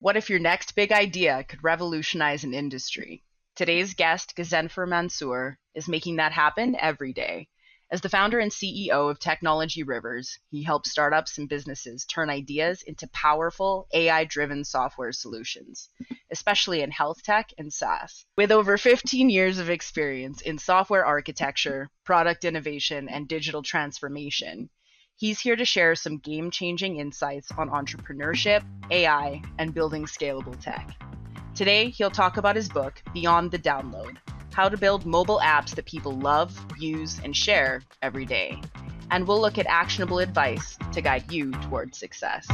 What if your next big idea could revolutionize an industry? Today's guest, Ghazenfer Mansoor, is making that happen every day. As the founder and CEO of Technology Rivers, he helps startups and businesses turn ideas into powerful AI-driven software solutions, especially in health tech and SaaS. With over 15 years of experience in software architecture, product innovation, and digital transformation, he's here to share some game-changing insights on entrepreneurship, AI, and building scalable tech. Today, he'll talk about his book, Beyond the Download: How to Build Mobile Apps That People Love, Use, and Share Every Day. And we'll look at actionable advice to guide you towards success.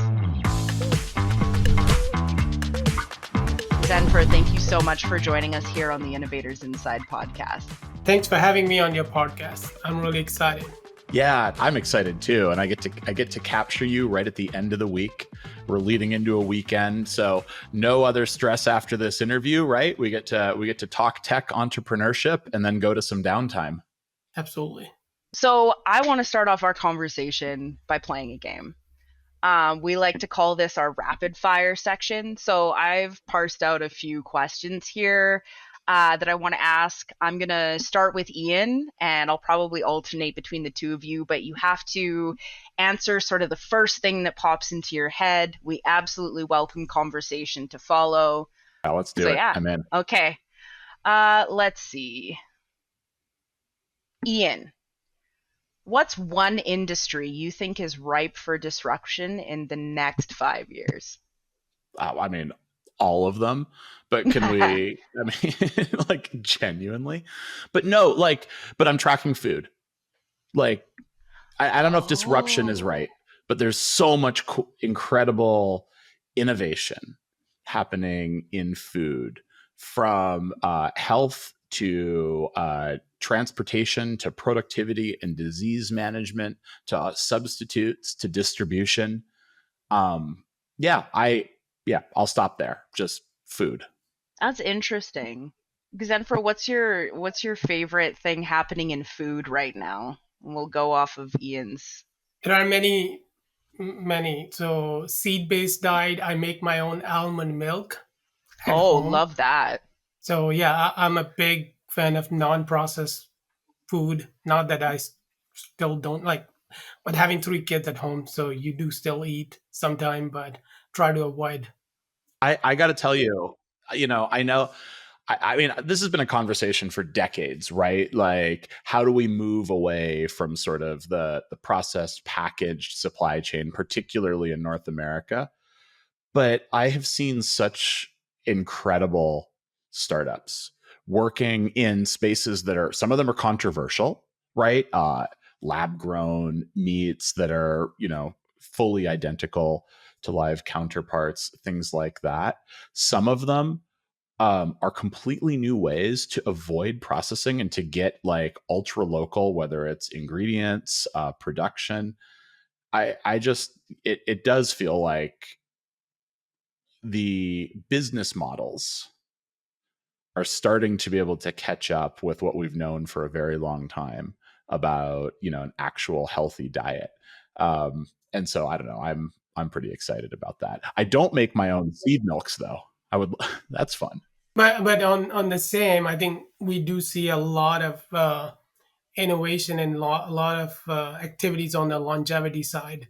Ghazenfer, thank you so much for joining us here on the Innovators Inside podcast. Thanks for having me on your podcast. I'm really excited. Yeah, I'm excited too, and I get to capture you right at the end of the week. We're leading into a weekend, so no other stress after this interview, right? We get to talk tech entrepreneurship and then go to some downtime. Absolutely. So I want to start off our conversation by playing a game. We like to call this our rapid fire section. So I've parsed out a few questions here that I want to ask. I'm going to start with Ian, and I'll probably alternate between the two of you, but you have to answer sort of the first thing that pops into your head. We absolutely welcome conversation to follow. Yeah, let's do it. Yeah. I'm in. Okay. Let's see. Ian, what's one industry you think is ripe for disruption in the next 5 years? I mean, all of them, but can we, I mean, like genuinely, but no, like, but I'm tracking food. Like, I don't know if disruption is right, but there's so much incredible innovation happening in food, from health to transportation to productivity and disease management to substitutes to distribution. I'll stop there. Just food. That's interesting. Ghazenfer, what's your favorite thing happening in food right now? We'll go off of Ian's. There are many. So seed-based diet. I make my own almond milk at home. Love that. So yeah, I'm a big fan of non-processed food. Not that I still don't like, but having 3 kids at home, so you do still eat sometime, but try to avoid. I got to tell you, I know. I mean, this has been a conversation for decades, right? Like, how do we move away from sort of the processed packaged supply chain, particularly in North America? But I have seen such incredible startups working in spaces that are, some of them are controversial, right? Lab grown meats that are, fully identical to live counterparts, things like that. Some of them are completely new ways to avoid processing and to get like ultra local, whether it's ingredients, production. It does feel like the business models are starting to be able to catch up with what we've known for a very long time about, an actual healthy diet. And so I don't know, I'm pretty excited about that. I don't make my own seed milks though. That's fun. But on the same, I think we do see a lot of innovation and a lot of activities on the longevity side.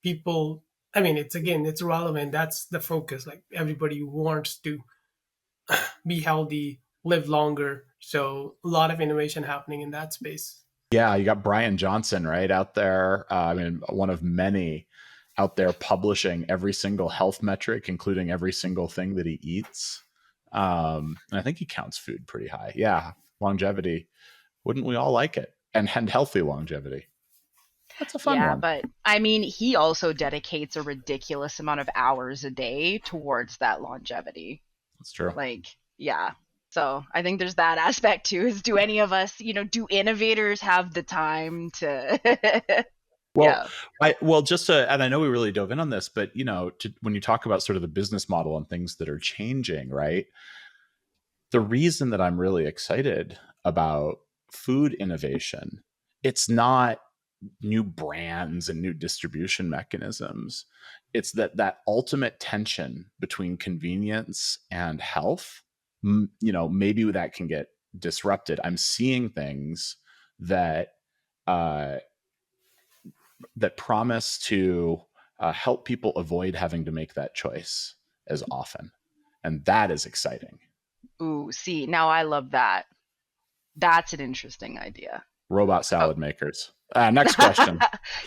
People, I mean, it's relevant. That's the focus. Like, everybody wants to be healthy, live longer. So a lot of innovation happening in that space. Yeah, you got Brian Johnson right out there. One of many out there publishing every single health metric, including every single thing that he eats. And I think he counts food pretty high. Yeah, longevity. Wouldn't we all like it? And healthy longevity. That's a fun one. Yeah, but I mean, he also dedicates a ridiculous amount of hours a day towards that longevity. That's true. Like, yeah. So I think there's that aspect too, is do any of us, do innovators have the time to... Well, yeah. And I know we really dove in on this, but when you talk about sort of the business model and things that are changing, right? The reason that I'm really excited about food innovation, it's not new brands and new distribution mechanisms. It's that ultimate tension between convenience and health. Maybe that can get disrupted. I'm seeing things that uh, that promise to help people avoid having to make that choice as often, and that is exciting. Ooh, see, now I love that. That's an interesting idea. Robot Oh. salad makers. Next question.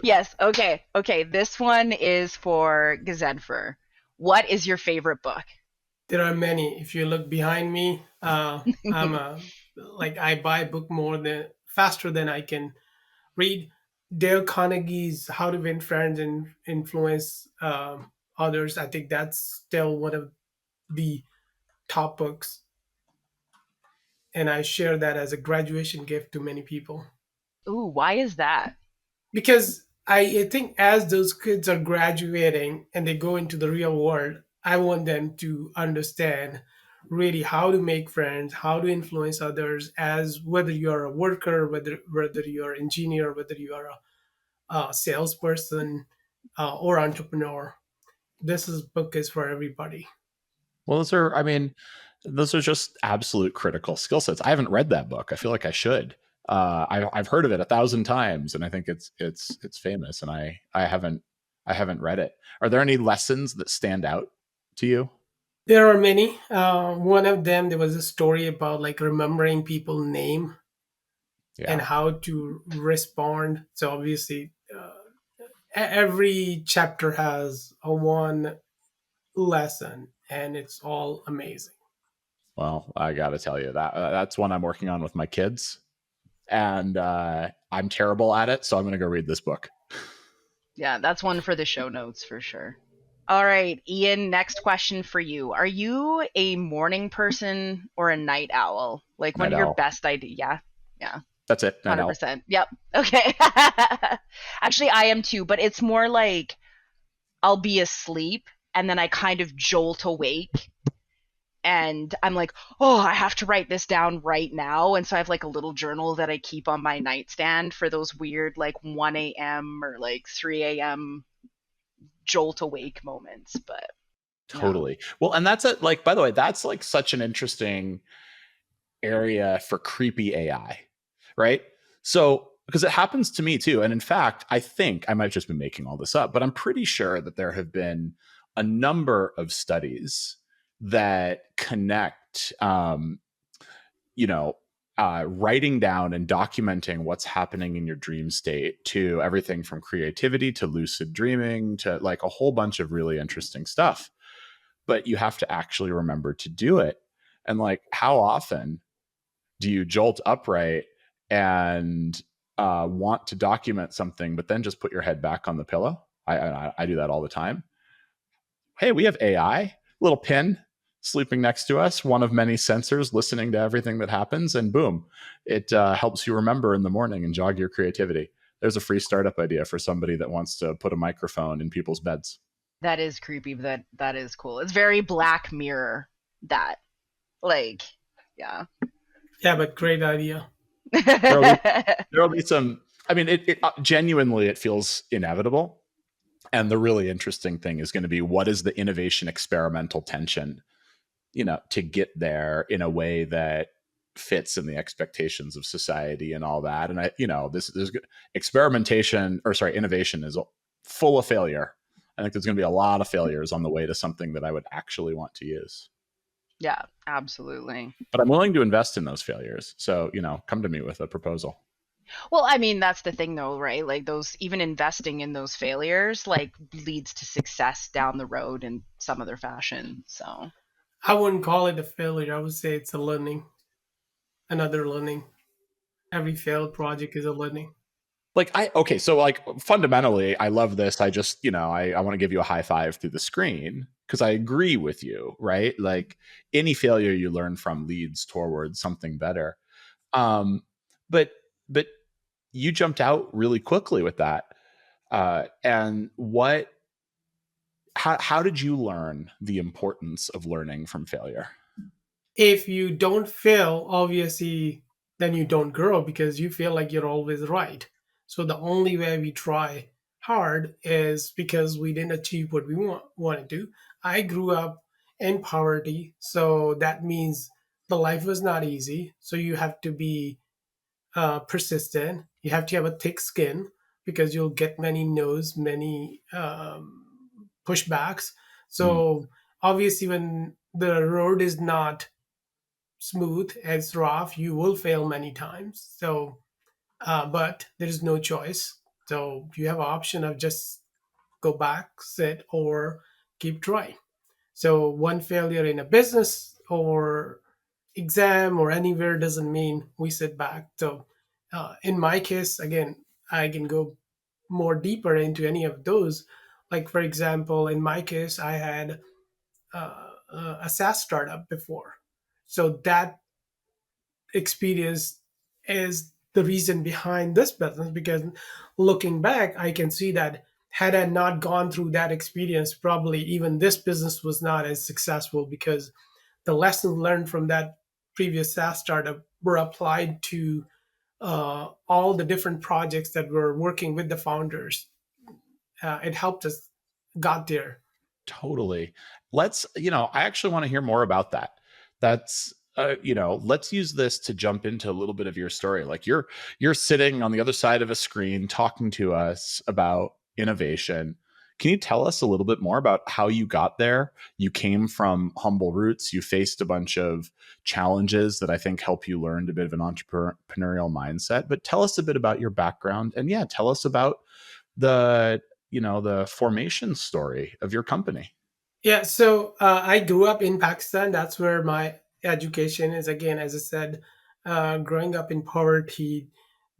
Yes. Okay. Okay. This one is for Ghazenfer. What is your favorite book? There are many. If you look behind me, I'm I buy a book faster than I can read. Dale Carnegie's How to Win Friends and Influence Others. I think that's still one of the top books, and I share that as a graduation gift to many people. Ooh, why is that? Because I think as those kids are graduating and they go into the real world, I want them to understand really how to make friends, how to influence others, as whether you're a worker, whether you're an engineer, whether you are a salesperson or entrepreneur. Book is for everybody. Well, those are just absolute critical skill sets. I haven't read that book. I feel like I should. I've heard of it 1,000 times, and I think it's famous. And I haven't read it. Are there any lessons that stand out to you? There are many. One of them, there was a story about like remembering people's name and Yeah. how to respond. So obviously, every chapter has a one lesson, and it's all amazing. Well, I got to tell you that's one I'm working on with my kids, and I'm terrible at it. So I'm going to go read this book. Yeah, that's one for the show notes for sure. All right, Ian, next question for you. Are you a morning person or a night owl? Like one Night of your owl. best ideas? Yeah. Yeah. That's it. Night owl. 100%. Yep. Okay. Actually, I am too, but it's more like I'll be asleep and then I kind of jolt awake and I'm like, oh, I have to write this down right now. And so I have like a little journal that I keep on my nightstand for those weird like 1 a.m. or like 3 a.m. jolt awake moments. But totally. Well, and that's like, by the way, that's like such an interesting area for creepy AI, right? So, because it happens to me too. And in fact, I think I might just be making all this up, but I'm pretty sure that there have been a number of studies that connect, writing down and documenting what's happening in your dream state to everything from creativity to lucid dreaming to like a whole bunch of really interesting stuff. But you have to actually remember to do it. And like, how often do you jolt upright and want to document something, but then just put your head back on the pillow? I do that all the time. Hey, we have AI, little pin sleeping next to us, one of many sensors listening to everything that happens, and boom, it helps you remember in the morning and jog your creativity. There's a free startup idea for somebody that wants to put a microphone in people's beds. that is creepy, but that is cool. It's very Black Mirror, that. Like, yeah. Yeah, but great idea. There'll be some, I mean, it genuinely, it feels inevitable. And the really interesting thing is going to be, what is the innovation experimental tension, to get there in a way that fits in the expectations of society and all that. And there's innovation is full of failure. I think there's going to be a lot of failures on the way to something that I would actually want to use. Yeah, absolutely. But I'm willing to invest in those failures. So, come to me with a proposal. Well, I mean, that's the thing though, right? Like those, even investing in those failures, like leads to success down the road in some other fashion. So I wouldn't call it a failure. I would say it's another learning. Every failed project is a learning. So like fundamentally, I love this. I just, I want to give you a high five through the screen because I agree with you, right? Like any failure you learn from leads towards something better. But you jumped out really quickly with that. And how did you learn the importance of learning from failure? If you don't fail, obviously, then you don't grow because you feel like you're always right. So the only way we try hard is because we didn't achieve what we wanted to. I grew up in poverty, so that means the life was not easy. So you have to be persistent. You have to have a thick skin because you'll get many no's, many pushbacks. Mm, So obviously, when the road is not smooth, it's rough, you will fail many times. So, but there is no choice. So you have an option of just go back, sit, or keep trying. So one failure in a business or exam or anywhere doesn't mean we sit back. So in my case, again, I can go more deeper into any of those. Like for example, in my case, I had a SaaS startup before. So that experience is the reason behind this business because looking back, I can see that had I not gone through that experience, probably even this business was not as successful because the lessons learned from that previous SaaS startup were applied to all the different projects that were working with the founders. It helped us got there. totally. Let's, I actually want to hear more about that. That's, let's use this to jump into a little bit of your story. Like you're sitting on the other side of a screen talking to us about innovation. Can you tell us a little bit more about how you got there? You came from humble roots. You faced a bunch of challenges that I think help you learn a bit of an entrepreneurial mindset. But tell us a bit about your background, and yeah, tell us about the the formation story of your company. Yeah, so I grew up in Pakistan. That's where my education is. Again, as I said, growing up in poverty.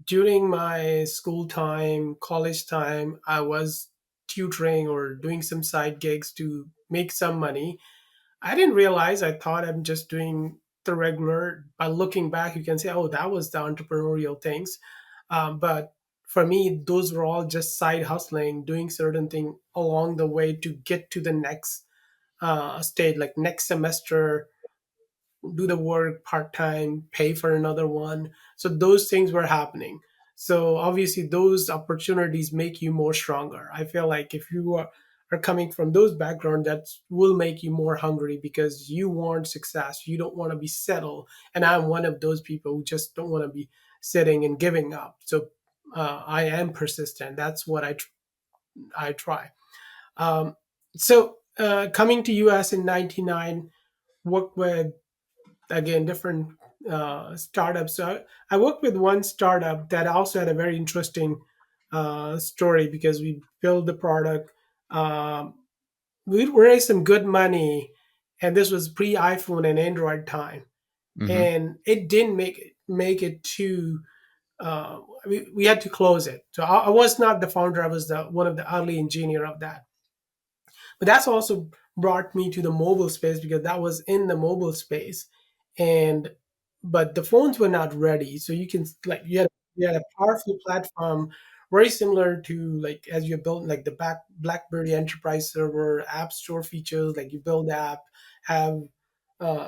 During my school time, college time, I was tutoring or doing some side gigs to make some money. I didn't realize, I thought I'm just doing the regular. By looking back, you can say, oh, that was the entrepreneurial things. But for me, those were all just side hustling, doing certain thing along the way to get to the next stage, like next semester, do the work part time, pay for another one. So those things were happening. So obviously, those opportunities make you more stronger. I feel like if you are coming from those background, that will make you more hungry because you want success. You don't want to be settled. And I'm one of those people who just don't want to be sitting and giving up. So I am persistent. That's what I try. Um, so coming to US in 99, worked with again different startups. So I worked with one startup that also had a very interesting story because we built the product. Um, we raised some good money, and this was pre iPhone and Android time, Mm-hmm. and it didn't make it to. We had to close it. So I was not the founder. I was the one of the early engineer of that. But that's also brought me to the mobile space because that was in the mobile space, and but the phones were not ready. So you can like you had a powerful platform very similar to like as you built like the BlackBerry Enterprise Server App Store features, like you build the app, have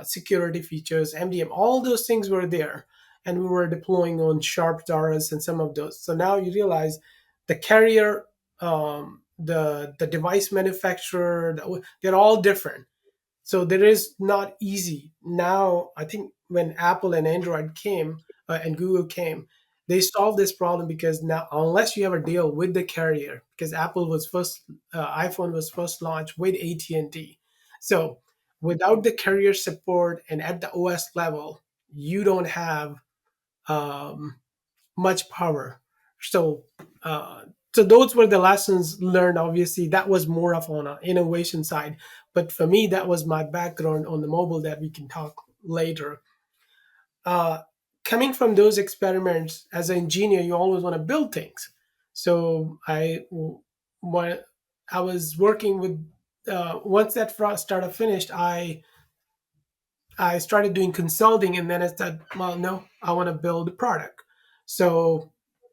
security features, MDM, all those things were there, and we were deploying on Sharp Doris and some of those. So now you realize the carrier, the device manufacturer, they're all different. So there is not easy now. I think when Apple and Android came and Google came, they solved this problem because now unless you have a deal with the carrier, because Apple was first, iPhone was first launched with AT&T. So without the carrier support and at the OS level, you don't have um, much power. So, uh, so those were the lessons learned. Obviously, that was more of on an innovation side. But for me, that was my background on the mobile that we can talk later. Uh, Coming from those experiments as an engineer, you always want to build things. So when I was working with once that startup finished, I started doing consulting, and then I said, well, no, I want to build a product. So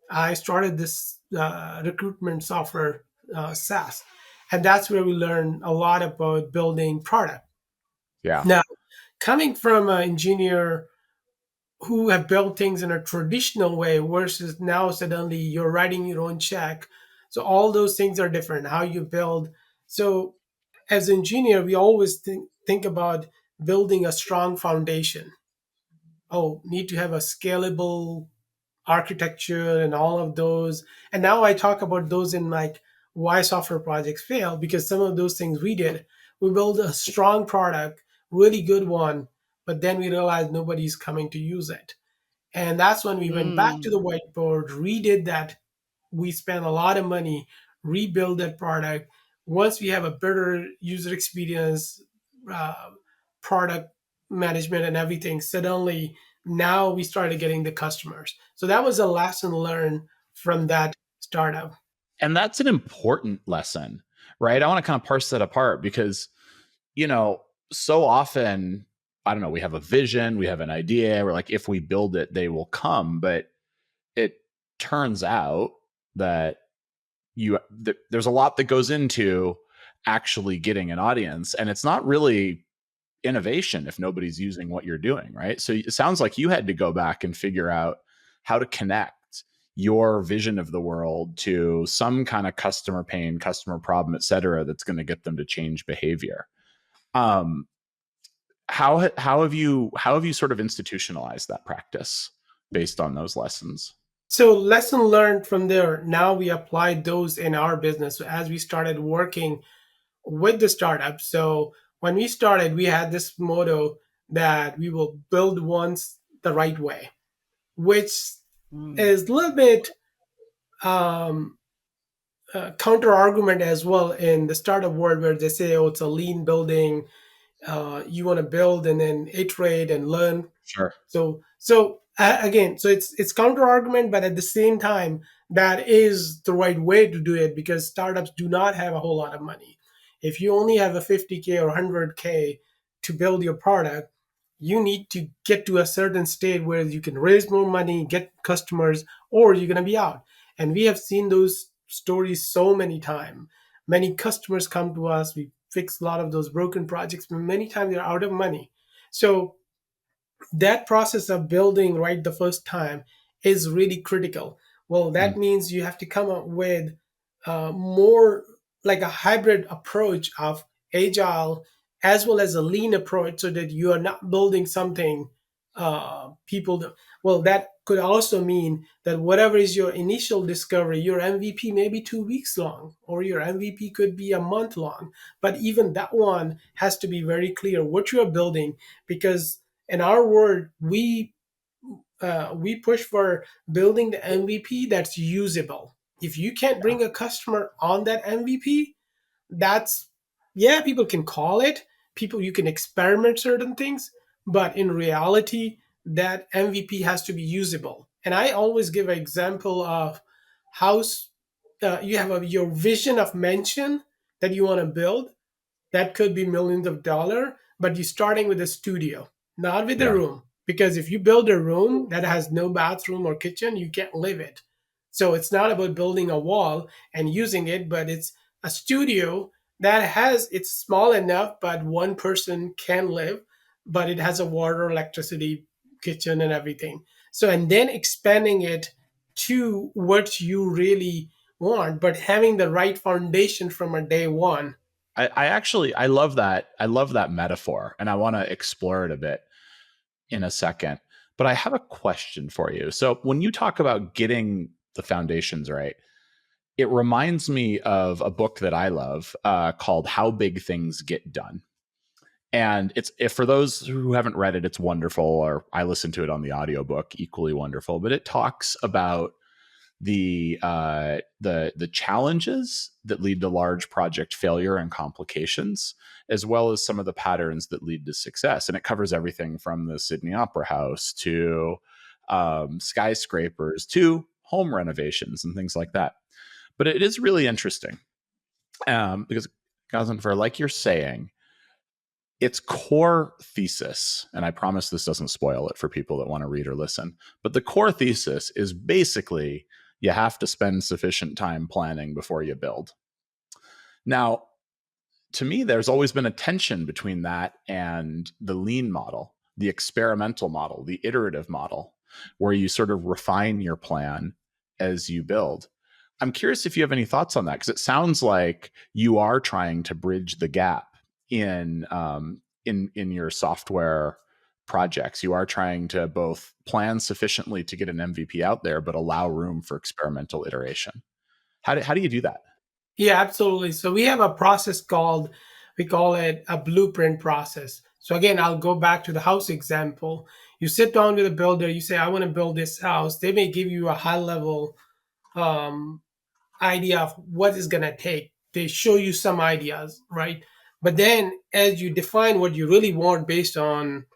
I started this recruitment software, SaaS, and that's where we learn a lot about building product. Yeah. Now, coming from an engineer, who have built things in a traditional way versus now suddenly you're writing your own check. So all those things are different. How you build. So as an engineer, we always think about building a strong foundation. Oh, need to have a scalable architecture and all of those. And now I talk about those in like why software projects fail, because some of those things we did, we built a strong product, really good one, but then we realized nobody's coming to use it. And that's when we went back to Mm. the whiteboard, redid that. We spent a lot of money, rebuild that product. Once we have a better user experience, uh, product management, and everything, suddenly now we started getting the customers. So that was a lesson learned from that startup. And that's an important lesson, right? I want to kind of parse that apart because, you know, so often, I don't know, we have a vision, we have an idea, we're like, if we build it, they will come. But it turns out that there's a lot that goes into actually getting an audience, and it's not really innovation if nobody's using what you're doing, right? So it sounds like you had to go back and figure out how to connect your vision of the world to some kind of customer pain, customer problem, et cetera, that's going to get them to change behavior. um how have you sort of institutionalized that practice based on those lessons? So lesson learned from there. Now we applied those in our business. So as we started working with the startup. So when we started, we had this motto that we will build once the right way, which Mm. is a little bit um, counter argument as well in the startup world, where they say, "Oh, it's a lean building. You want to build and then iterate and learn." Sure. So again, so it's counter argument, but at the same time, that is the right way to do it, because startups do not have a whole lot of money. If you only have a 50K or 100K to build your product, you need to get to a certain state where you can raise more money, get customers, or you're going to be out. And we have seen those stories so many times. Many customers come to us. We fix a lot of those broken projects, but many times they're out of money. So that process of building right the first time is really critical. Well, that Mm. means you have to come up with more like a hybrid approach of agile as well as a lean approach, so that you are not building something people do. Well, that could also mean that whatever is your initial discovery, your MVP may be 2 weeks long, or your MVP could be a month long. But even that one has to be very clear what you are building, because in our world, we push for building the MVP that's usable. If you can't Yeah. bring a customer on that MVP, that's, yeah, people can call it, people, you can experiment certain things, but in reality, that MVP has to be usable. And I always give an example of how you have your vision of mansion that you want to build, that could be millions of dollars, but you're starting with a studio, not with a Yeah. room. Because if you build a room that has no bathroom or kitchen, you can't live it. So it's not about building a wall and using it, but it's a studio that has, it's small enough, but one person can live, but it has a water, electricity, kitchen, and everything. So, and then expanding it to what you really want, but having the right foundation from a day one. I actually I love that. I love that metaphor, and I want to explore it a bit in a second. But I have a question for you. So when you talk about getting the foundations right, it reminds me of a book that I love called "How Big Things Get Done." And it's, if for those who haven't read it, it's wonderful. Or I listened to it on the audiobook, equally wonderful. But it talks about the challenges that lead to large project failure and complications, as well as some of the patterns that lead to success. And it covers everything from the Sydney Opera House to skyscrapers to home renovations and things like that. But it is really interesting because, Ghazenfer, like you're saying, its core thesis, and I promise this doesn't spoil it for people that want to read or listen, but the core thesis is basically you have to spend sufficient time planning before you build. Now, to me, there's always been a tension between that and the lean model. the experimental model, the iterative model, where you sort of refine your plan as you build. I'm curious if you have any thoughts on that, because it sounds like you are trying to bridge the gap in your software projects. You are trying to both plan sufficiently to get an MVP out there, but allow room for experimental iteration. How do you do that? Yeah, absolutely. So we have a process called, we call it a blueprint process. So again, I'll go back to the house example. You sit down with a builder, you say, I want to build this house. They may give you a high level um, idea of what it's going to take. They show you some ideas, right? But then as you define what you really want based on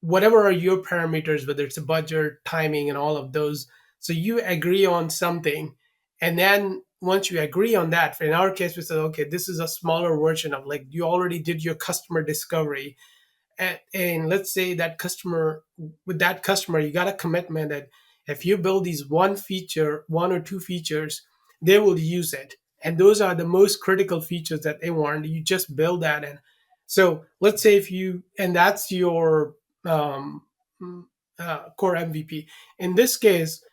whatever are your parameters, whether it's a budget, timing, and all of those. So you agree on something. And then once you agree on that, in our case, we said, okay, this is a smaller version of, like, you already did your customer discovery. And let's say that customer, with that customer, you got a commitment that if you build these one feature, one or two features, they will use it. And those are the most critical features that they want. You just build that. And so let's say if you, and that's your um, core MVP. In this case,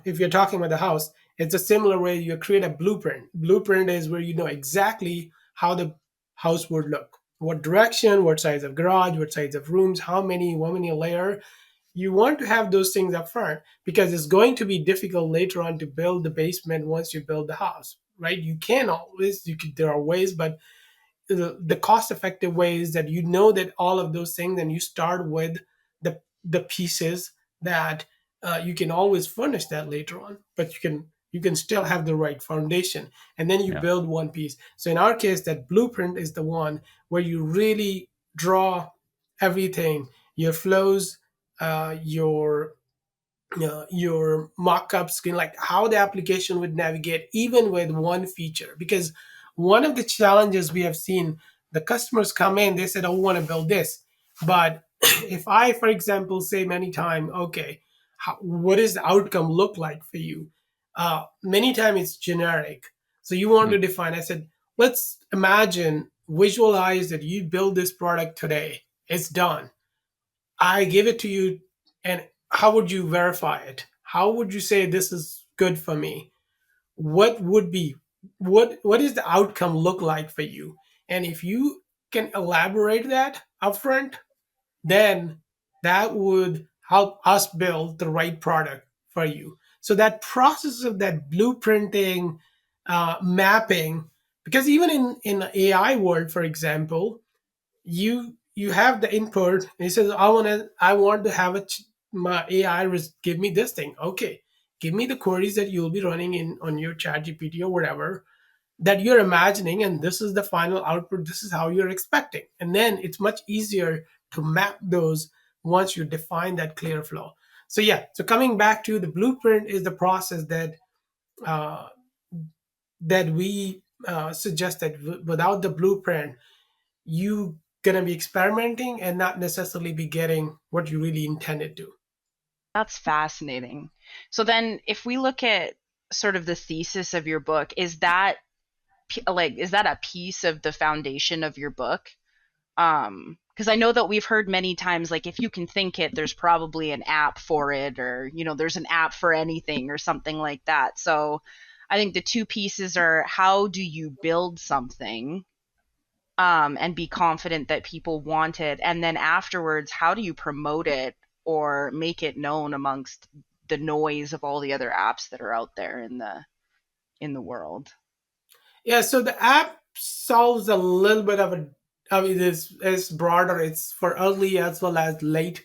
if you're talking about the house, it's a similar way you create a blueprint. Blueprint is where you know exactly how the house would look, what direction, what size of garage, what size of rooms, how many layer. You want to have those things up front because it's going to be difficult later on to build the basement once you build the house, right? You can always, you could, there are ways, but the cost effective way is that you know that all of those things and you start with the pieces that you can always furnish that later on, but you can still have the right foundation, and then you Yeah. build one piece. So in our case, that blueprint is the one where you really draw everything, your flows, your mock-ups, like how the application would navigate even with one feature. Because one of the challenges we have seen, the customers come in, they said, oh, we want to build this, but if I, for example, say many time, okay, what does the outcome look like for you? Many times it's generic, so you want to Mhm. define. I said, let's imagine, visualize that you build this product today, it's done, I give it to you, and how would you verify it? How would you say this is good for me? What would be, what is the outcome look like for you? And if you can elaborate that upfront, then that would help us build the right product for you. So that process of that blueprinting, mapping, because even in the AI world, for example, you have the input and it says, I want to have my AI give me this thing. Okay, give me the queries that you'll be running in on your chat GPT or whatever that you're imagining, and this is the final output, this is how you're expecting. And then it's much easier to map those once you define that clear flow. So yeah, so coming back to the blueprint is the process that uh, that we suggest that without the blueprint you gonna be experimenting and not necessarily be getting what you really intended to. That's fascinating. So then if we look at sort of the thesis of your book, is that a piece of the foundation of your book? Because I know that we've heard many times, like, if you can think it, there's probably an app for it, or there's an app for anything or something like that. So I think the two pieces are, how do you build something and be confident that people want it, and then afterwards, how do you promote it or make it known amongst the noise of all the other apps that are out there in the world? Yeah, so the app solves a little bit of a, I mean, it's broader, it's for early as well as late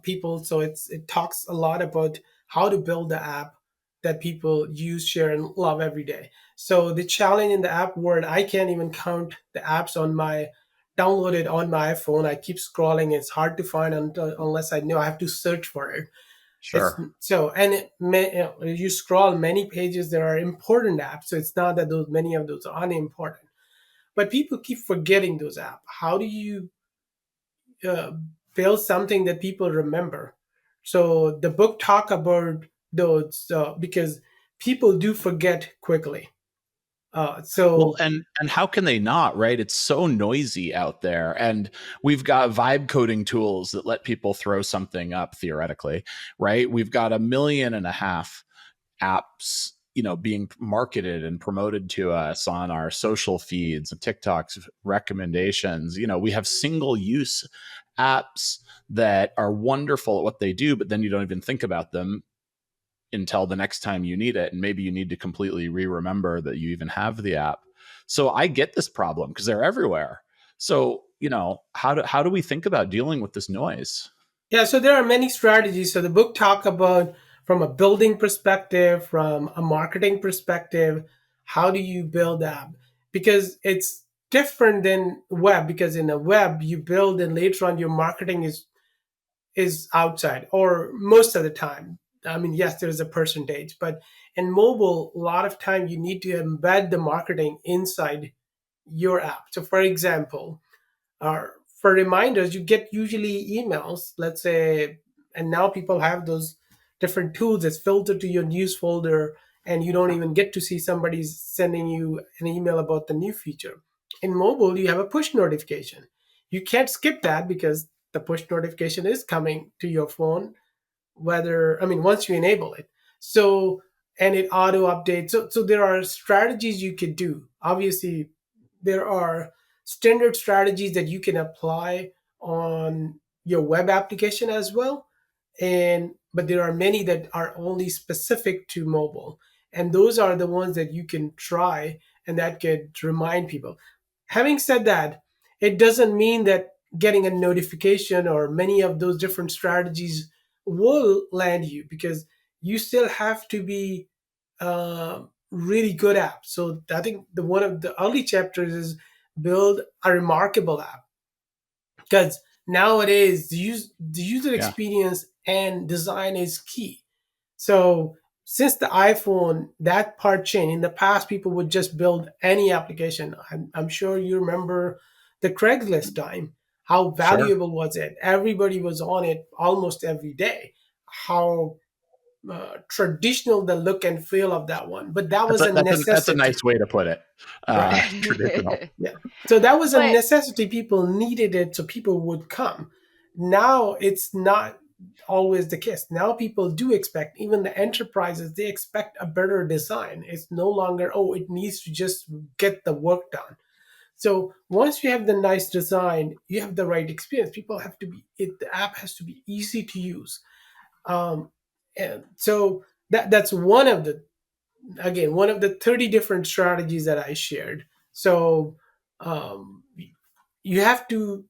people. So it talks a lot about how to build the app that people use, share, and love every day. So the challenge in the app world, I can't even count the apps on my downloaded on my iPhone. I keep scrolling. It's hard to find unless I know I have to search for it. It's Sure. so, and you scroll many pages. There are important apps, so it's not that those many of those are unimportant. But people keep forgetting those apps. How do you uh, build something that people remember? So the book talk about those because people do forget quickly. Well, So and how can they not, right? It's so noisy out there. And we've got vibe coding tools that let people throw something up theoretically, right? We've got 1.5 million apps, being marketed and promoted to us on our social feeds and TikTok's recommendations. We have single use apps that are wonderful at what they do, but then you don't even think about them until the next time you need it. And maybe you need to completely remember that you even have the app. So I get this problem because they're everywhere. So, how do we think about dealing with this noise? yeah, so there are many strategies. So the book talk about from a building perspective, from a marketing perspective, how do you build app? Because it's different than web. Because in a web you build and later on your marketing is outside or most of the time. I mean, yes, there's a percentage, but in mobile, a lot of time you need to embed the marketing inside your app. So, for example, for reminders, you get usually emails, let's say, and now people have those different tools that's filtered to your news folder, and you don't even get to see somebody's sending you an email about the new feature. In mobile, you have a push notification. You can't skip that because the push notification is coming to your phone, whether, I mean, once you enable it. So, and it auto updates. So there are strategies you could do. Obviously, there are standard strategies that you can apply on your web application as well. And but there are many that are only specific to mobile. And those are the ones that you can try and that could remind people. Having said that, it doesn't mean that getting a notification or many of those different strategies will land you, because you still have to be really good app. So I think the one of the early chapters is build a remarkable app, because nowadays the user Yeah, experience and design is key. So since the iPhone, that part changed. In the past, people would just build any application. I'm sure you remember the Craigslist time. How sure. valuable was it? Everybody was on it almost every day. How traditional the look and feel of that one, but that That's was a a that's a necessity, nice way to put it. right? Traditional. Yeah. So that was a But necessity. People needed it, so people would come. Now it's not always the case. Now people do expect, even the enterprises, they expect a better design. It's no longer, oh, it needs to just get the work done. So once you have the nice design, you have the right experience. People have to be, the app has to be easy to use. Um, and so that's one of the, again, one of the 30 different strategies that I shared. So um, you have to,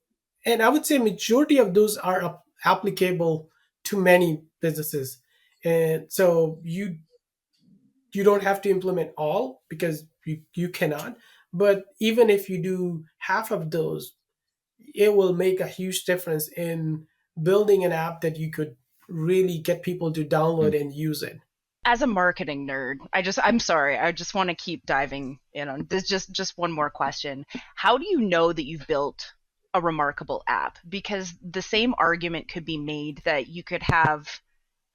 and I would say majority of those are applicable to many businesses. And so you don't have to implement all, because you cannot. But even if you do half of those, it will make a huge difference in building an app that you could really get people to download and use it. as a marketing nerd, I'm sorry, I just want to keep diving in on this. Just one more question. How do you know that you've built a remarkable app? Because the same argument could be made that you could have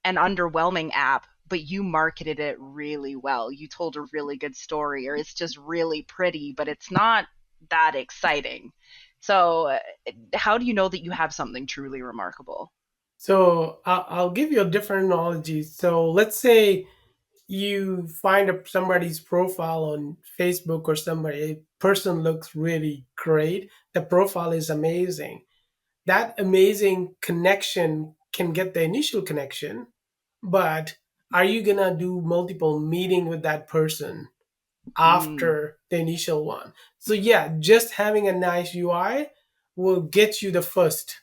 an underwhelming app, but you marketed it really well. You told a really good story, or it's just really pretty, but it's not that exciting. So, how do you know that you have something truly remarkable? So I'll give you a different analogy. So let's say you find somebody's profile on Facebook, or somebody, a person looks really great. The profile is amazing. That amazing connection can get the initial connection, but are you gonna do multiple meeting with that person Mm, after the initial one? So yeah, just having a nice UI will get you the first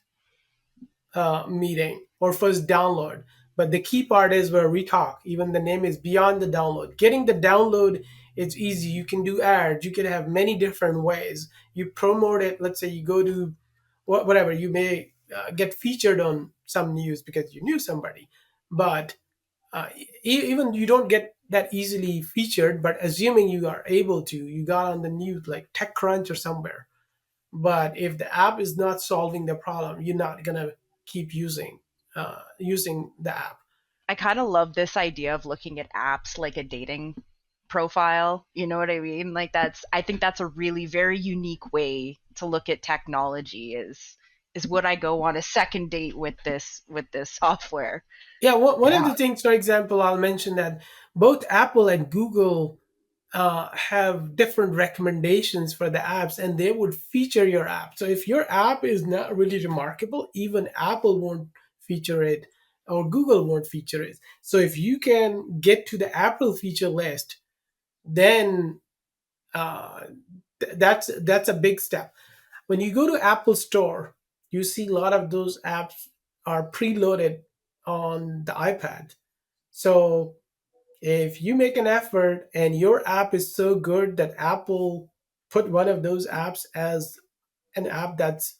meeting or first download. But the key part is where we talk. Even the name is beyond the download. Getting the download, it's easy. You can do ads. You can have many different ways. You promote it. Let's say you go to whatever. You may get featured on some news because you knew somebody. But even you don't get that easily featured. But assuming you are able to, you got on the news like TechCrunch or somewhere. But if the app is not solving the problem, you're not gonna keep using the app. I kind of love this idea of looking at apps like a dating profile. You know what I mean? Like I think that's a really very unique way to look at technology is would I go on a second date with this software? Yeah, one of Yeah. the things, for example, I'll mention that both Apple and Google have different recommendations for the apps, and they would feature your app. So if your app is not really remarkable, even Apple won't feature it, or Google won't feature it. So if you can get to the Apple feature list, then uh, that's a big step. When you go to Apple Store, you see a lot of those apps are preloaded on the iPad. So if you make an effort and your app is so good that Apple put one of those apps as an app that's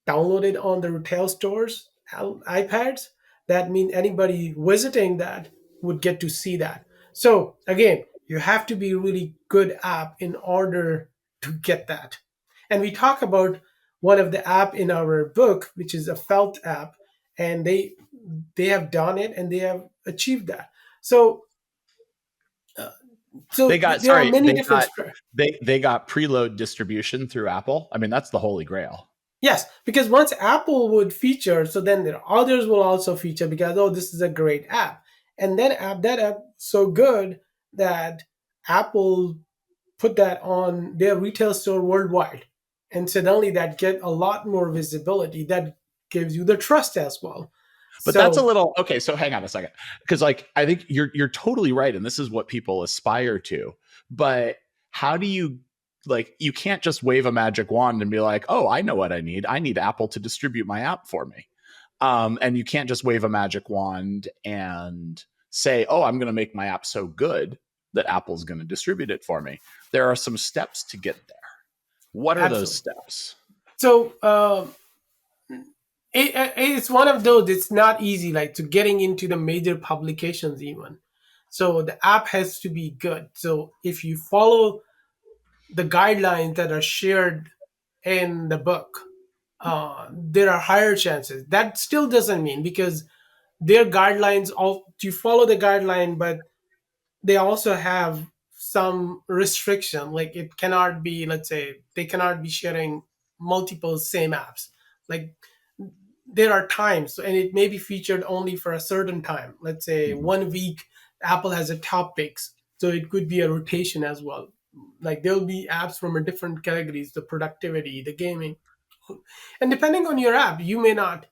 downloaded on the retail stores iPads, that means anybody visiting that would get to see that. So again, you have to be a really good app in order to get that. And we talk about one of the app in our book, which is a felt app, and they have done it and they have achieved that. So uh, They so got there are sorry, many different they got preload distribution through Apple. I mean, that's the holy grail. Yes, because once Apple would feature, so then there are others will also feature because oh, this is a great app, and then that app so good that Apple put that on their retail store worldwide, and suddenly that get a lot more visibility. That gives you the trust as well. But that's a So little okay. So hang on a second, because like I think you're totally right, and this is what people aspire to. But how do you like? You can't just wave a magic wand and be like, "Oh, I know what I need. I need Apple to distribute my app for me." And you can't just wave a magic wand and say, "Oh, I'm going to make my app so good that Apple's going to distribute it for me." There are some steps to get there. What are those absolutely. steps? So it's one of those. It's not easy, like to getting into the major publications even. So the app has to be good. So if you follow the guidelines that are shared in the book, there are higher chances. That still doesn't mean because their guidelines all you follow the guideline, but they also have some restriction. Like it cannot be, let's say, they cannot be sharing multiple same apps. Like there are times and it may be featured only for a certain time, let's say Mhm. 1 week Apple has a top picks, so it could be a rotation as well. Like there'll be apps from a different categories, the productivity, the gaming, and depending on your app you may not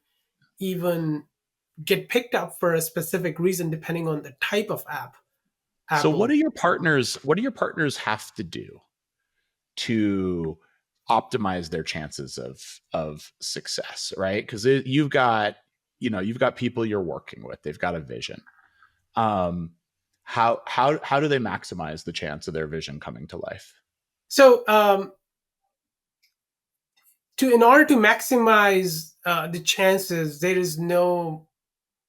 even get picked up for a specific reason depending on the type of app So what Apple. do your partners? What do your partners have to do to optimize their chances of success, right? Because you've got you've got people you're working with, they've got a vision. um how do they maximize the chance of their vision coming to life? So to in order to maximize the chances, there is no,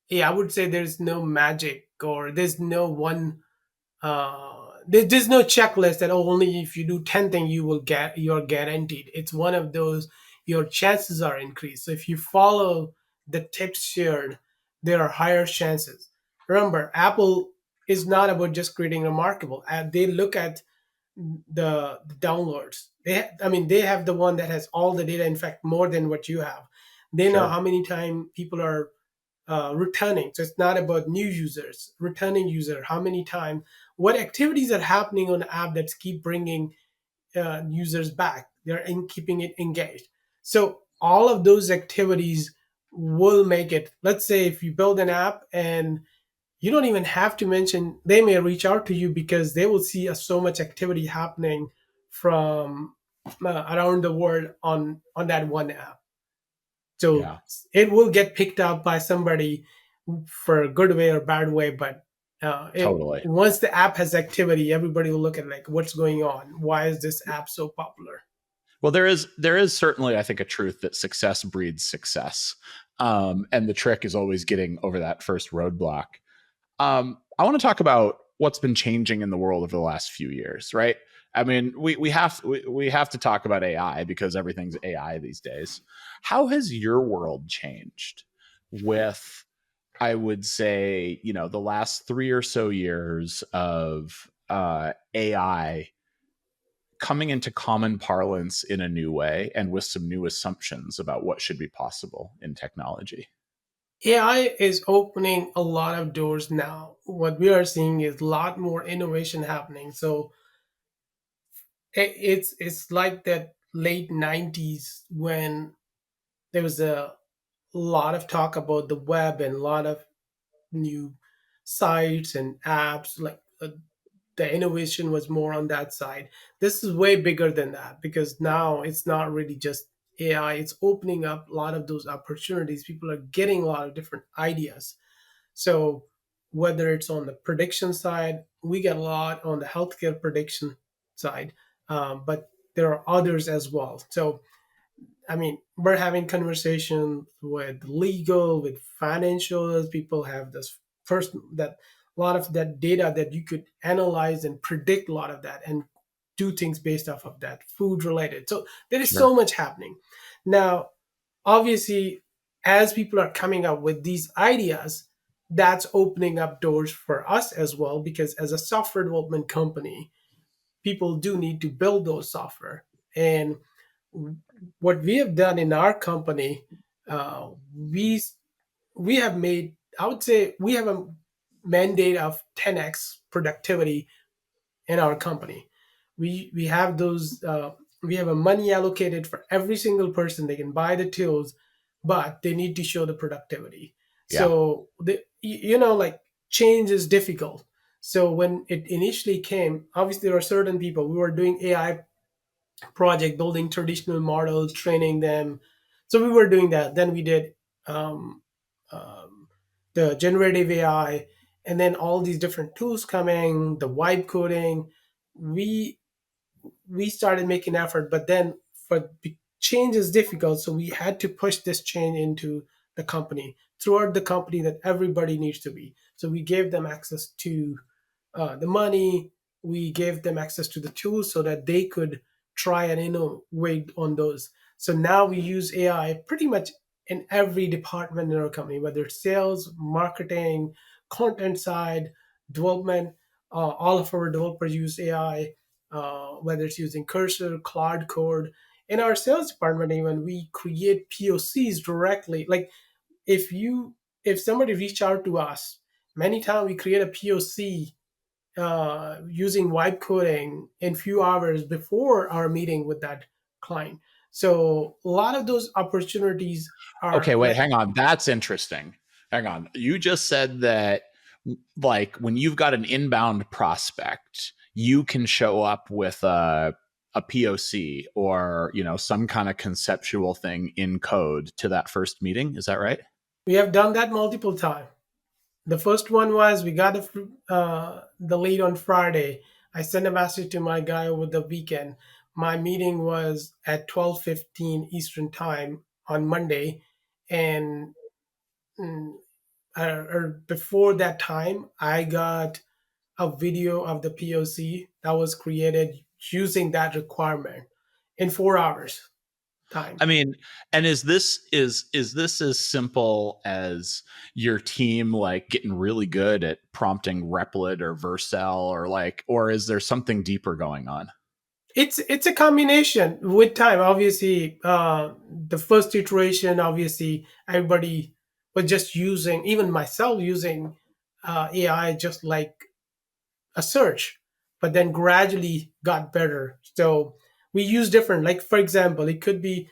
yeah, I would say there's no magic, or there's no one there's no checklist that oh, only if you do 10 things you're guaranteed. It's one of those, your chances are increased. So if you follow the tips shared, there are higher chances. Remember, Apple is not about just creating remarkable. They look at the downloads. I mean, they have the one that has all the data. In fact, more than what you have. They know Sure. how many time people are returning. So it's not about new users, returning user, how many time, what activities are happening on the app that keep bringing users back. They're in keeping it engaged. So all of those activities will make it. Let's say if you build an app and you don't even have to mention, they may reach out to you because they will see so much activity happening from around the world on that one app. So Yeah, it will get picked up by somebody for a good way or bad way, but totally. once the app has activity, everybody will look at like what's going on. Why is this app so popular? Well, there is certainly, I think, a truth that success breeds success. And the trick is always getting over that first roadblock. I want to talk about what's been changing in the world over the last few years, right? I mean, we have to talk about AI because everything's AI these days. How has your world changed with I would say, the last 3 or so years of AI coming into common parlance in a new way and with some new assumptions about what should be possible in technology. AI is opening a lot of doors now. What we are seeing is a lot more innovation happening. So it's like that late 90s when there was a lot of talk about the web and a lot of new sites and apps the innovation was more on that side. This is way bigger than that because now it's not really just AI, it's opening up a lot of those opportunities. People are getting a lot of different ideas. So whether it's on the prediction side, we get a lot on the healthcare prediction side, but there are others as well. So I mean, we're having conversations with legal, with financials. People have this first that a lot of that data that you could analyze and predict a lot of that and do things based off of that, food related. So there is Sure. so much happening. Now, obviously, as people are coming up with these ideas, that's opening up doors for us as well, because as a software development company, people do need to build those software. And what we have done in our company, uh, we we have made, I would say, we have a mandate of 10x productivity in our company. We have those. We have a money allocated for every single person. They can buy the tools, but they need to show the productivity. Yeah. So like change is difficult. So when it initially came, obviously there are certain people. We were doing AI project, building traditional models, training them. So we were doing that. Then we did um, um, the generative AI, and then all these different tools coming, the vibe coding. We we started making effort, but then change is difficult, so we had to push this change into the company, throughout the company, that everybody needs to be. So we gave them access to the money. We gave them access to the tools so that they could try and innovate on those. So now we use AI pretty much in every department in our company, whether it's sales, marketing, content side, development. All of our developers use AI, whether it's using Cursor, Cloud Code. In our sales department, even we create POCs directly. Like if somebody reach out to us, many times we create a POC using vibe coding in few hours before our meeting with that client. So a lot of those opportunities Okay, are wait, like hang on. That's interesting. Hang on. You just said that, like, when you've got an inbound prospect, you can show up with a POC or, some kind of conceptual thing in code to that first meeting. Is that right? we have done that multiple times. The first one was we got the lead on Friday. I sent a message to my guy over the weekend. My meeting was at 12:15 Eastern time on Monday, and mm, or before that time, I got a video of the POC that was created using that requirement in 4 hours time. I mean, and is this as simple as your team like getting really good at prompting Replit or Vercel, or is there something deeper going on? It's a combination with time. Obviously, the first iteration, obviously, everybody was just using, even myself using AI just like a search, but then gradually got better. So we use different, like for example, it could be,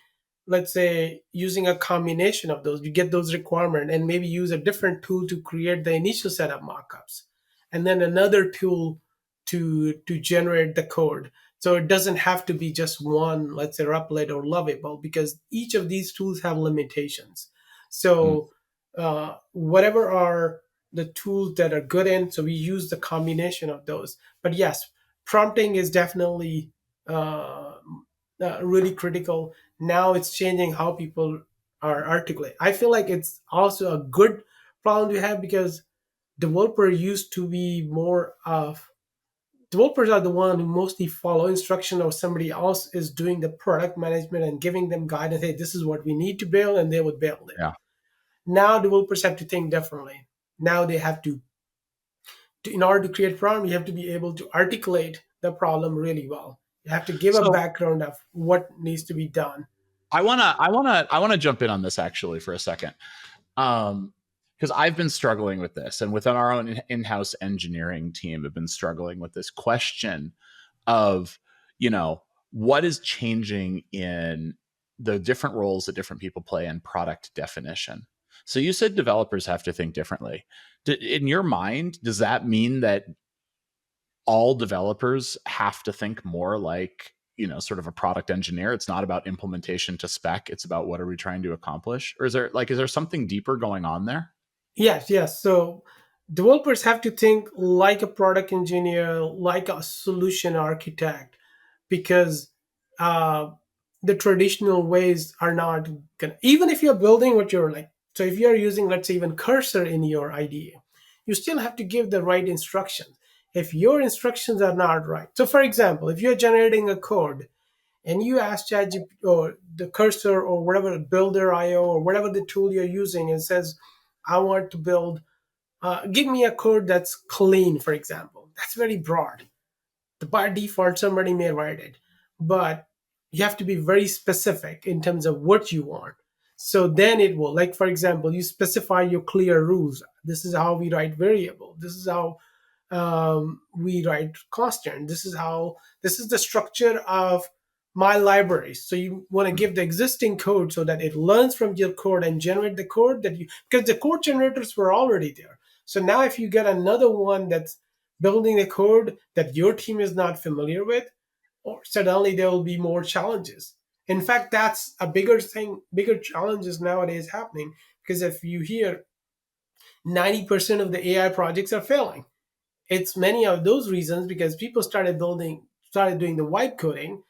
let's say, using a combination of those. You get those requirements and maybe use a different tool to create the initial set of mockups, and then another tool to generate the code. So it doesn't have to be just one, let's say Replit or Lovable, because each of these tools have limitations. Mm. So whatever are the tools that are good in, so we use the combination of those. But yes, prompting is definitely uh, really critical. Now it's changing how people are articulate. I feel like it's also a good problem to have, because developer used to be more of, developers are the one who mostly follow instruction, or somebody else is doing the product management and giving them guidance. Hey, this is what we need to build, and they would build it. Yeah. Now developers have to think differently. Now they have in order to create problem, you have to be able to articulate the problem really well. You have to give a So background of what needs to be done. I wanna jump in on this actually for a second. Because I've been struggling with this, and within our own in-house engineering team, have been struggling with this question of, you know, what is changing in the different roles that different people play in product definition. So you said developers have to think differently. In your mind, does that mean that all developers have to think more like, sort of a product engineer? It's not about implementation to spec, it's about what are we trying to accomplish? Or is there something deeper going on there? Yes, yes. So developers have to think like a product engineer, like a solution architect, because uh, the traditional ways are not gonna. Even if you're building what you're like, so if you're using, let's say, even cursor in your IDE, you still have to give the right instructions. If your instructions are not right, so for example, if you're generating a code and you ask ChatGPT or the cursor or whatever builder IO or whatever the tool you're using, and says, "I want to build. Give me a code that's clean," for example. That's very broad. By default, somebody may write it, but you have to be very specific in terms of what you want. So then it will, like for example, you specify your clear rules. This is how we write variable. This is how we write constant. This is the structure of my library. So you want to give the existing code so that it learns from your code and generate the code that you, because the code generators were already there. So now if you get another one that's building a code that your team is not familiar with, or suddenly there will be more challenges. In fact, that's a bigger thing, bigger challenges nowadays happening, because if you hear 90% of the AI projects are failing, it's many of those reasons because people started doing the white coding,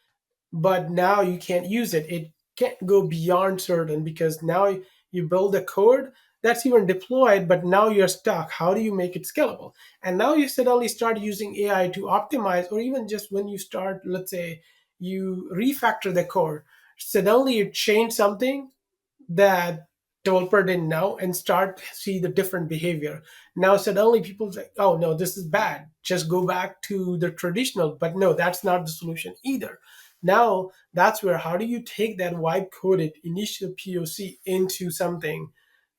but now you can't use it. It can't go beyond certain, because now you build a code that's even deployed, but now you're stuck. How do you make it scalable? And now you suddenly start using AI to optimize, or even just when you start, let's say, you refactor the code, suddenly you change something that developer didn't know and start see the different behavior. Now suddenly people say, "Oh no, this is bad. Just go back to the traditional." But no, that's not the solution either. Now that's where, how do you take that vibe coded initial POC into something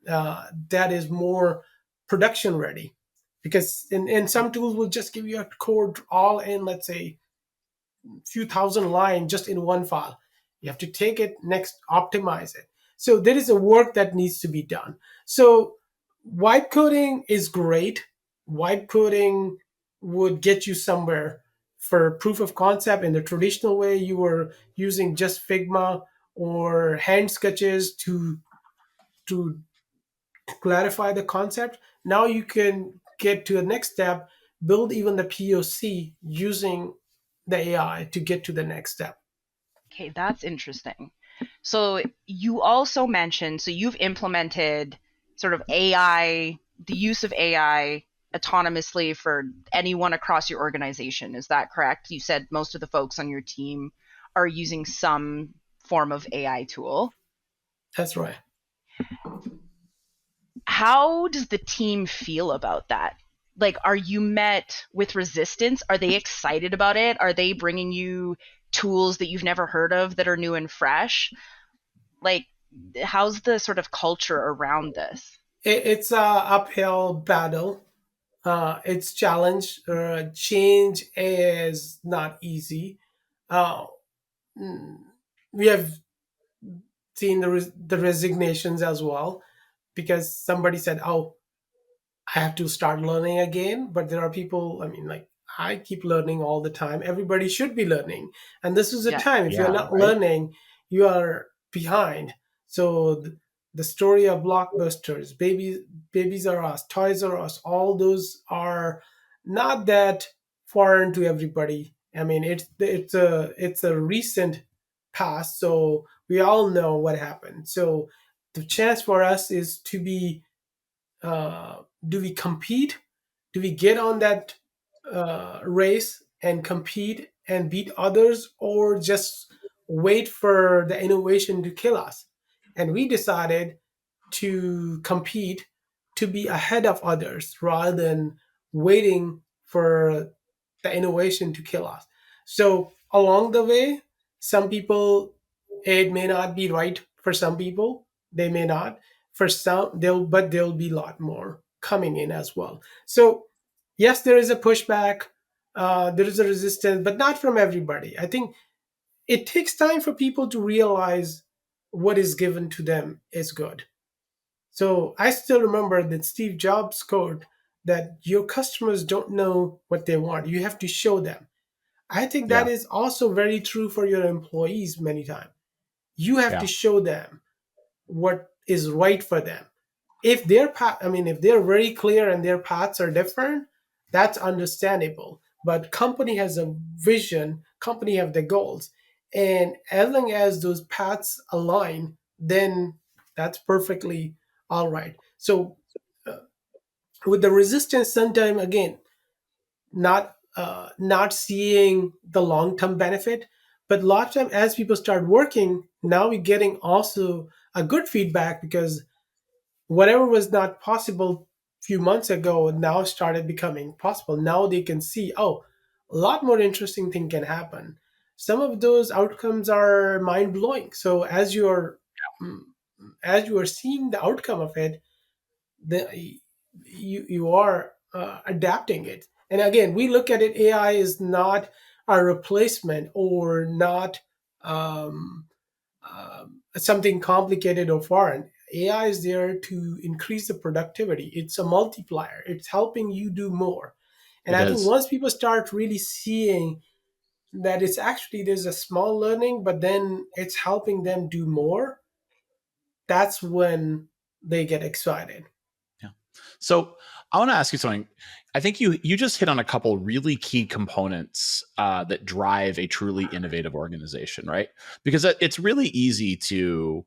that is more production ready? Because in some tools will just give you a code all in, let's say, few thousand lines just in one file. You have to take it next, optimize it. So there is a work that needs to be done. So vibe coding is great. Vibe coding would get you somewhere for proof of concept. In the traditional way, you were using just Figma or hand sketches to clarify the concept. Now you can get to the next step, build even the POC using the AI to get to the next step. Okay, that's interesting. So you also mentioned, so you've implemented sort of AI, the use of AI autonomously for anyone across your organization. Is that correct? You said most of the folks on your team are using some form of AI tool. That's right. How does the team feel about that? Like, are you met with resistance? Are they excited about it? Are they bringing you tools that you've never heard of that are new and fresh? Like, how's the sort of culture around this? It's a uphill battle. It's challenge. Change is not easy. Uh, mm, we have seen the resignations as well, because somebody said, "Oh, I have to start learning again." But there are people, I mean, like, I keep learning all the time. Everybody should be learning. And this is a Yeah. time, if you're Yeah, not right. learning, you are behind. So the story of blockbusters, babies are us, toys are us, all those are not that foreign to everybody. I mean, it's a recent past, so we all know what happened. So the chance for us is to be, do we compete? Do we get on that race and compete and beat others, or just wait for the innovation to kill us? And we decided to compete, to be ahead of others rather than waiting for the innovation to kill us. So along the way, some people, it may not be right for some people. They may not. For some, there'll be a lot more coming in as well. So yes, there is a pushback, there is a resistance, but not from everybody. I think it takes time for people to realize what is given to them is good. So I still remember that Steve Jobs quote that your customers don't know what they want. You have to show them. I think that Yeah. is also very true for your employees many times. You have to Yeah. show them what is right for them. If their path, I mean, if they're very clear and their paths are different, that's understandable. But company has a vision, company have the goals, and as long as those paths align, then that's perfectly all right. So uh, with the resistance, sometime again, not seeing the long term benefit, but a lot of time as people start working, now we're getting also a good feedback because whatever was not possible a few months ago now started becoming possible. Now they can see, oh, a lot more interesting thing can happen. Some of those outcomes are mind blowing. So mm, as you are seeing the outcome of it, you are adapting it. And again, we look at it, AI is not a replacement or not um, something complicated or foreign. AI is there to increase the productivity. It's a multiplier. It's helping you do more. And It I think is. once people start really seeing that it's actually there's a small learning, but then it's helping them do more, that's when they get excited. Yeah. So I want to ask you something. I think you just hit on a couple really key components that drive a truly innovative organization, right? Because it's really easy to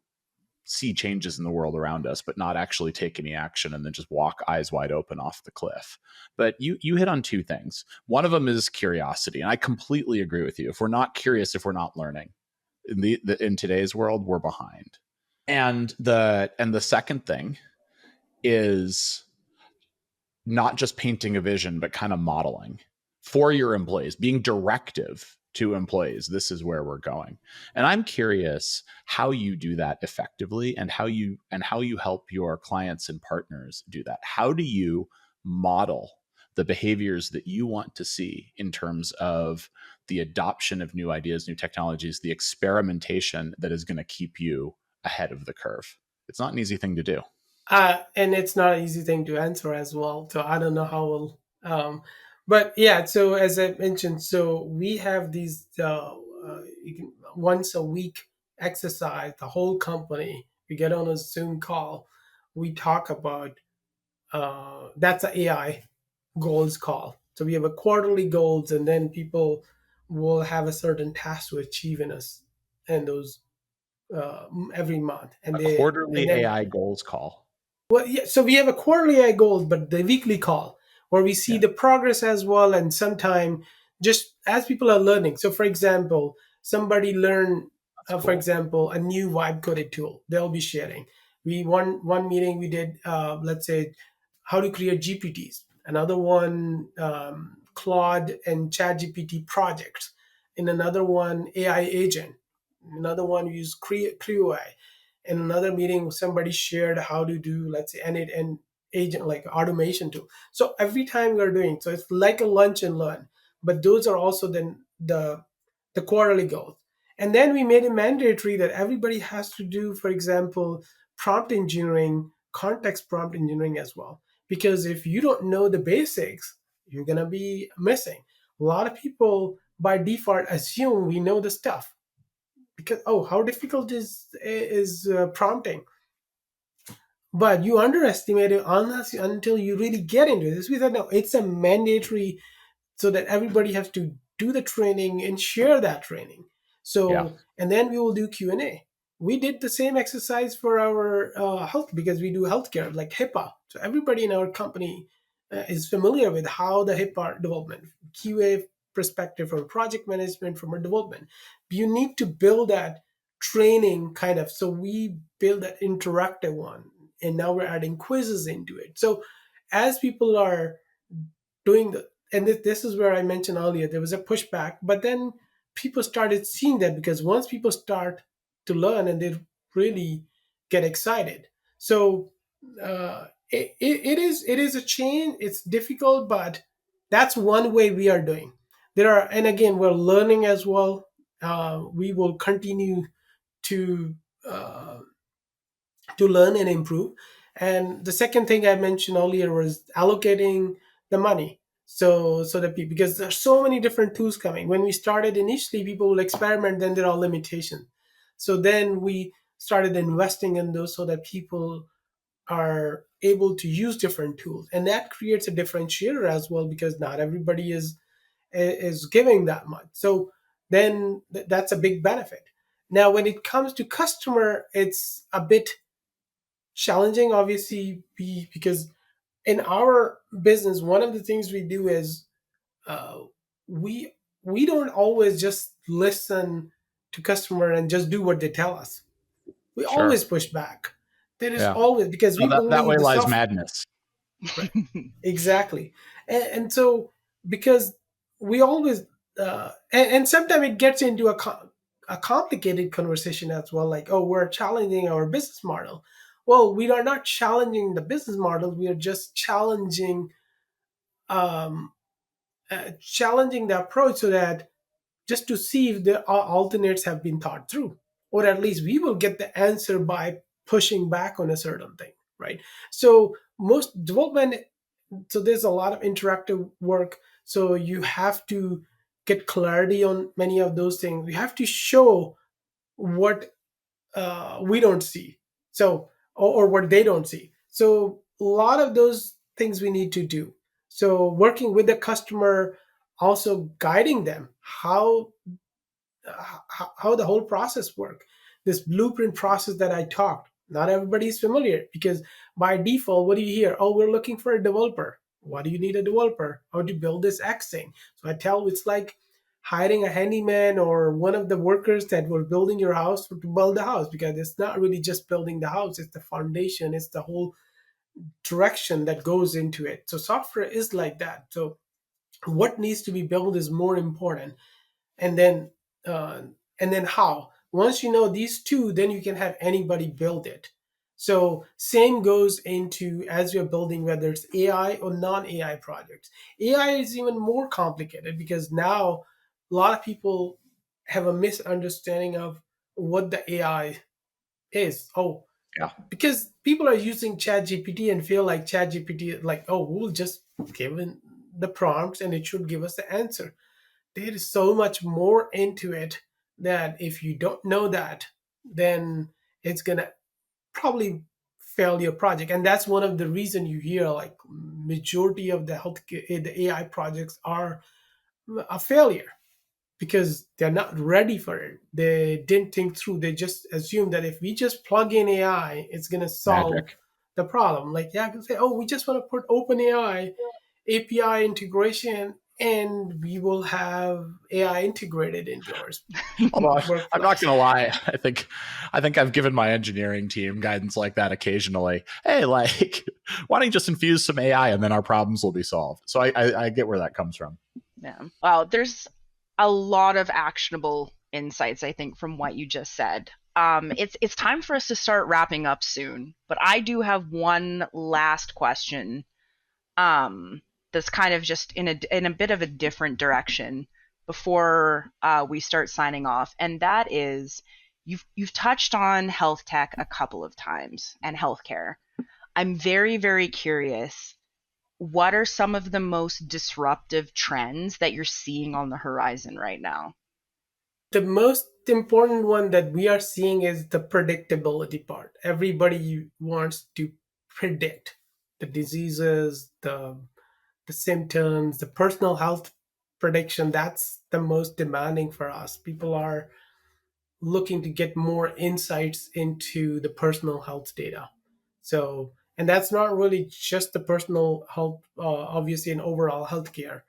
see changes in the world around us, but not actually take any action and then just walk eyes wide open off the cliff. But you hit on two things. One of them is curiosity, and I completely agree with you. If we're not curious, if we're not learning in today's world, we're behind. And the second thing is not just painting a vision, but kind of modeling for your employees, being directive to employees. This is where we're going. And I'm curious how you do that effectively and how you help your clients and partners do that. How do you model the behaviors that you want to see in terms of the adoption of new ideas, new technologies, the experimentation that is going to keep you ahead of the curve? It's not an easy thing to do. And it's not an easy thing to answer as well. So I don't know how we'll. But yeah, so as I mentioned, so we have these once a week exercise. The whole company we get on a Zoom call. We talk about that's a AI goals call. So we have a quarterly goals, and then people will have a certain task to achieve in us, and those every month, A and quarterly then AI goals call. well, yeah, so we have a quarterly eye goals, but the weekly call where we see Yeah, the progress as well, and sometime just as people are learning. So, for example, somebody learn, that's for cool. example, a new vibe coded tool. They'll be sharing. We one meeting we did, let's say, how to create GPTs. Another one, Claude and Chat GPT projects. In another one, AI agent. Another one, we use Creo AI. In another meeting somebody shared how to do, let's say, an agent like automation tool. So every time we're doing, so it's like a lunch and learn, but those are also then the quarterly goals. And then we made it mandatory that everybody has to do, for example, prompt engineering, context prompt engineering as well, because if you don't know the basics, you're going to be missing. A lot of people by default assume we know the stuff because, oh, how difficult is prompting, but you underestimate it unless until you really get into this. We said no, it's a mandatory, so that everybody has to do the training and share that training. Yeah. So, and then we will do Q&A. We did the same exercise for our health because we do healthcare like HIPAA. So everybody in our company is familiar with how the HIPAA development, QA perspective from project management, from our development. You need to build that training kind of. So we build that interactive one. and now we're adding quizzes into it. So as people are doing the, and this is where I mentioned earlier, there was a pushback, but then people started seeing that, because once people start to learn and they really get excited. So it is a change. It's difficult, but that's one way we are doing. There are, and again, we're learning as well. We will continue to uh, learn and improve. And the second thing I mentioned earlier was allocating the money. So that people, because there's so many different tools coming. When we started initially, people will experiment, then there are limitations. So then we started investing in those so that people are able to use different tools, and that creates a differentiator as well, because not everybody is giving that much. So then that's a big benefit. Now when it comes to customer, it's a bit challenging, obviously, because in our business, one of the things we do is uh, we we don't always just listen to customer and just do what they tell us. We Sure. always push back. There is Yeah. always, because No, we that way believe the lies software. madness. Right. Exactly. And so, because we always, and sometimes it gets into a complicated conversation as well, like, oh, we're challenging our business model. Well, we are not challenging the business model. We are just um, challenging the approach, so that just to see if the alternates have been thought through, or at least we will get the answer by pushing back on a certain thing, right? So most development, so there's a lot of interactive work, so you have to get clarity on many of those things. We have to show what we don't see, so, or what they don't see. So a lot of those things we need to do. So working with the customer, also guiding them how the whole process work, this blueprint process that I talked, not everybody is familiar, because by default, what do you hear? Oh, we're looking for a developer. Why do you need a developer? How to build this X thing? So I tell, it's like hiring a handyman or one of the workers that were building your house to build the house, because it's not really just building the house, it's the foundation, it's the whole direction that goes into it. So software is like that. So what needs to be built is more important. And then uh, and then how, once you know these two, then you can have anybody build it. So same goes into, as you're building, whether it's AI or non-AI projects. AI is even more complicated, because now a lot of people have a misunderstanding of what the AI is. Oh, Yeah. because people are using ChatGPT and feel like ChatGPT, like, oh, we'll just give in the prompts and it should give us the answer. There is so much more into it, that if you don't know that, then it's gonna probably fail your project. And that's one of the reason you hear, like, majority of the healthcare, the AI projects are a failure, because they're not ready for it. They didn't think through. They just assume that if we just plug in AI, it's gonna solve Magic. the problem. Like, yeah, I can say, oh, we just want to put OpenAI API integration, and we will have AI integrated into our Although I'm not workflows. going to lie, I think I've given my engineering team guidance like that occasionally. Hey, like, why don't you just infuse some AI and then our problems will be solved? So I get where that comes from. Yeah. Well, there's a lot of actionable insights, I think, from what you just said. It's time for us to start wrapping up soon, but I do have one last question. That's kind of just in a bit of a different direction before we start signing off, and that is, you've touched on health tech a couple of times and healthcare. I'm very curious. What are some of the most disruptive trends that you're seeing on the horizon right now? The most important one that we are seeing is the predictability part. Everybody wants to predict the diseases, the symptoms, the personal health prediction. That's the most demanding for us. People are looking to get more insights into the personal health data. So, and that's not really just the personal health, obviously, in overall healthcare,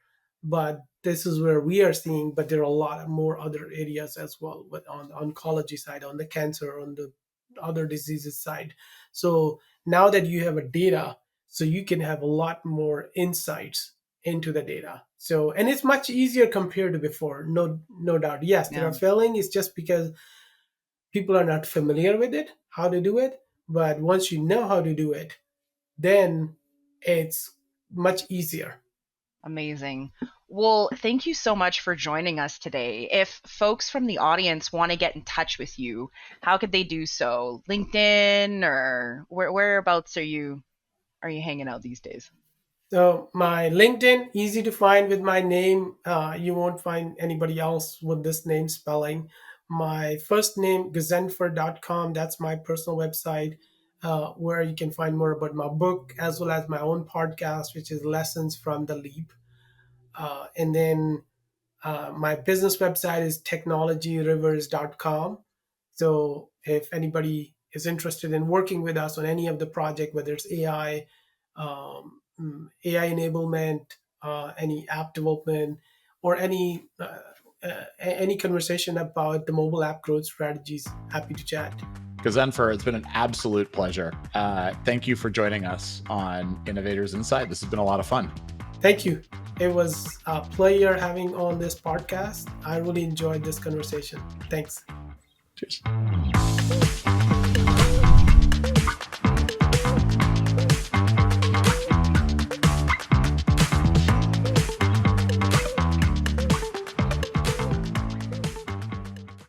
but this is where we are seeing. But there are a lot of more other areas as well, with on the oncology side, on the cancer, on the other diseases side. So now that you have a data, so you can have a lot more insights into the data. So, and it's much easier compared to before. No doubt. Yes, there Yeah, are failing. It's just because people are not familiar with it, how to do it. But once you know how to do it, then it's much easier. amazing. Well, thank you so much for joining us today. If folks from the audience want to get in touch with you, how could they do so? LinkedIn or whereabouts are you hanging out these days? So my LinkedIn, easy to find with my name. You won't find anybody else with this name spelling. My first name, Ghazenfer.com. That's my personal website where you can find more about my book as well as my own podcast, which is Lessons from the Leap. And then my business website is technologyrivers.com. So if anybody is interested in working with us on any of the project, whether it's AI, AI enablement, any app development, or any conversation about the mobile app growth strategies, happy to chat. Ghazenfer, it's been an absolute pleasure. Thank you for joining us on Innovators Inside. This has been a lot of fun. Thank you. It was a pleasure having on this podcast. I really enjoyed this conversation. Thanks. Cheers.